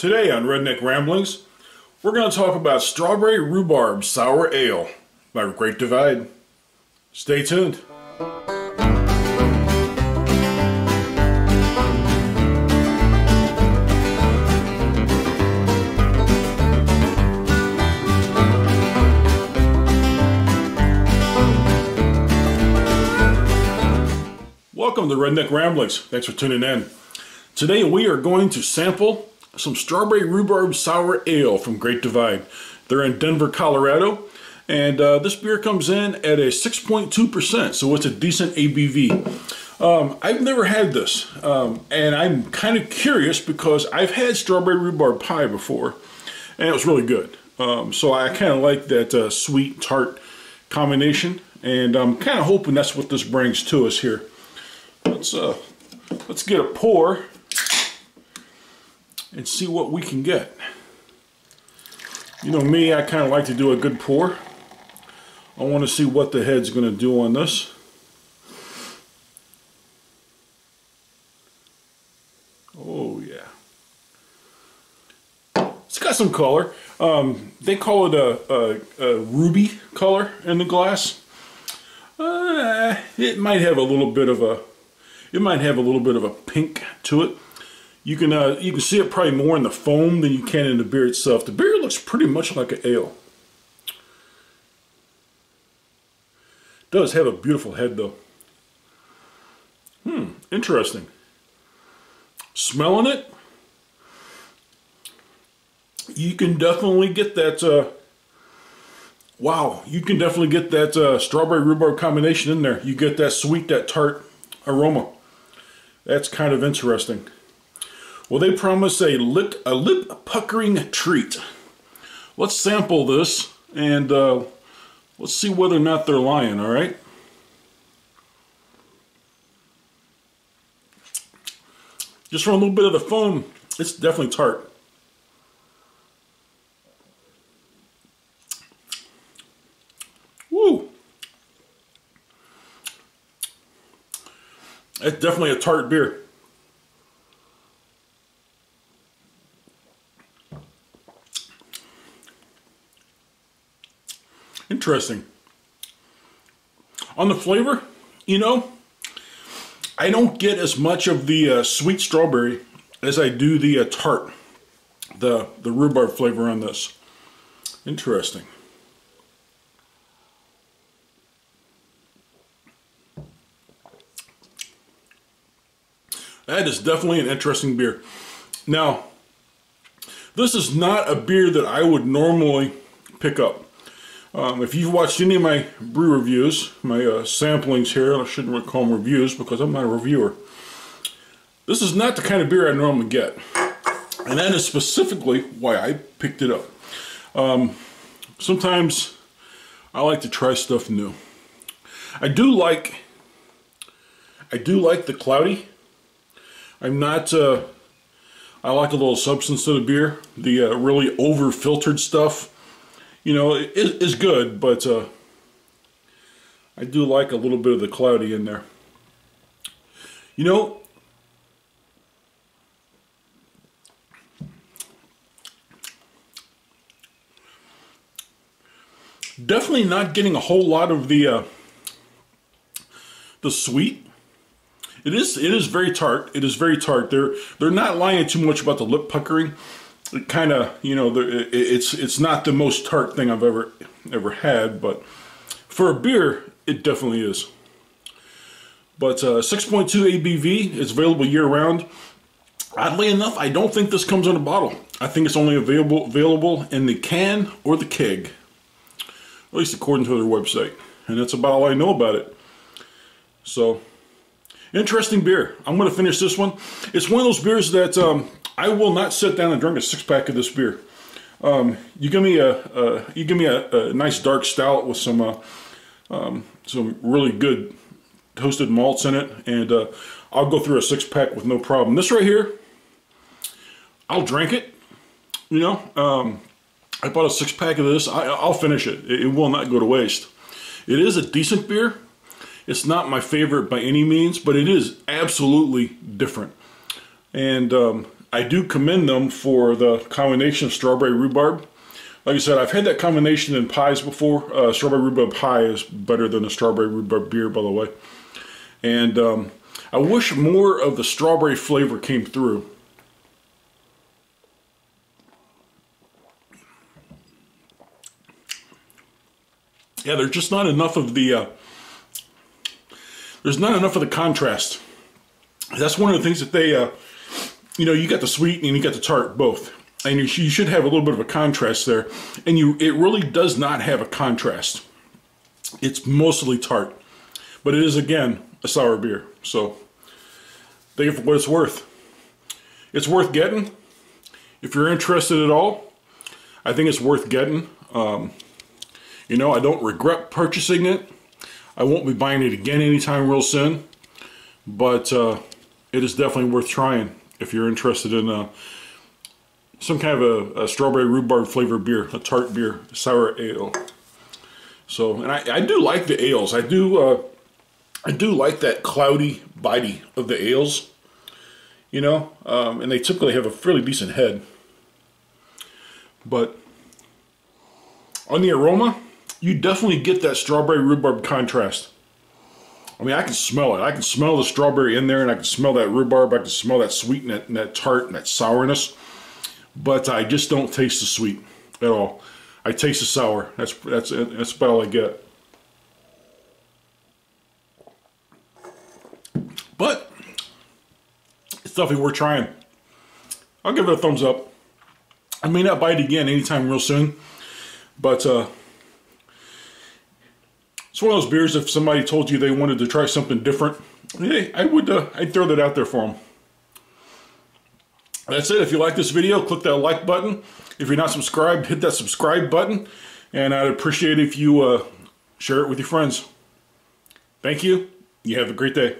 Today on Redneck Ramblings, we're going to talk about Strawberry Rhubarb Sour Ale by Great Divide. Stay tuned. Welcome to Redneck Ramblings. Thanks for tuning in. Today we are going to sample some Strawberry Rhubarb Sour Ale from Great Divide. They're in Denver, Colorado, and this beer comes in at a 6.2%, so it's a decent ABV. I've never had this, and I'm kind of curious because I've had strawberry rhubarb pie before, and it was really good. So I kind of like that sweet tart combination, and I'm kind of hoping that's what this brings to us here. Let's get a pour and see what we can get. You know me, I kind of like to do a good pour. I want to see what the head's going to do on this. Oh yeah. It's got some color. They call it a ruby color in the glass. It might have a little bit of a pink to it. You can see it probably more in the foam than you can in the beer itself. The beer looks pretty much like an ale. It does have a beautiful head though. Interesting. Smelling it, you can definitely get that. Wow, you can definitely get that strawberry rhubarb combination in there. You get that sweet, that tart aroma. That's kind of interesting. Well, they promise a lip-puckering treat. Let's sample this and let's see whether or not they're lying, all right? Just from a little bit of the foam, it's definitely tart. Woo! It's definitely a tart beer. Interesting. On the flavor, you know, I don't get as much of the sweet strawberry as I do the tart, the rhubarb flavor on this. Interesting. That is definitely an interesting beer. Now, this is not a beer that I would normally pick up. If you've watched any of my brew reviews, my samplings here, I shouldn't really call them reviews because I'm not a reviewer. This is not the kind of beer I normally get. And that is specifically why I picked it up. Sometimes I like to try stuff new. I do like the cloudy. I'm not, I like a little substance to the beer. The really over-filtered stuff, you know, is good, but I do like a little bit of the cloudy in there. You know, definitely not getting a whole lot of the sweet. It is very tart. It is very tart. They're not lying too much about the lip puckering. It kind of, you know, it's not the most tart thing I've ever had, but for a beer, it definitely is. But 6.2 ABV. It's available year round. Oddly enough, I don't think this comes in a bottle. I think it's only available in the can or the keg, at least according to their website. And that's about all I know about it. So. Interesting beer. I'm going to finish this one. It's one of those beers that I will not sit down and drink a six-pack of this beer. You give me a nice dark stout with some really good toasted malts in it, and I'll go through a six-pack with no problem. This right here, I'll drink it. You know, I bought a six-pack of this. I'll finish it. It will not go to waste. It is a decent beer. It's not my favorite by any means, but it is absolutely different. And I do commend them for the combination of strawberry rhubarb. Like I said, I've had that combination in pies before. Strawberry rhubarb pie is better than a strawberry rhubarb beer, by the way. And I wish more of the strawberry flavor came through. Yeah, there's just not enough of the contrast. That's one of the things that they, you know, you got the sweet and you got the tart both, and you should have a little bit of a contrast there. And it really does not have a contrast. It's mostly tart, but it is again a sour beer. So take it for what it's worth. It's worth getting if you're interested at all. I think it's worth getting. You know, I don't regret purchasing it. I won't be buying it again anytime real soon. But it is definitely worth trying if you're interested in some kind of a strawberry rhubarb flavored beer, a tart beer, sour ale. So, and I do like the ales. I do like that cloudy body of the ales. You know, and they typically have a fairly decent head. But on the aroma, you definitely get that strawberry rhubarb contrast. I mean, I can smell it. I can smell the strawberry in there, and I can smell that rhubarb. I can smell that sweet and that tart and that sourness. But I just don't taste the sweet at all. I taste the sour. That's about all I get. But it's definitely worth trying. I'll give it a thumbs up. I may not buy it again anytime real soon, but it's one of those beers, if somebody told you they wanted to try something different, hey, I'd throw that out there for them. That's it. If you like this video, click that like button. If you're not subscribed, hit that subscribe button. And I'd appreciate if you share it with your friends. Thank you. You have a great day.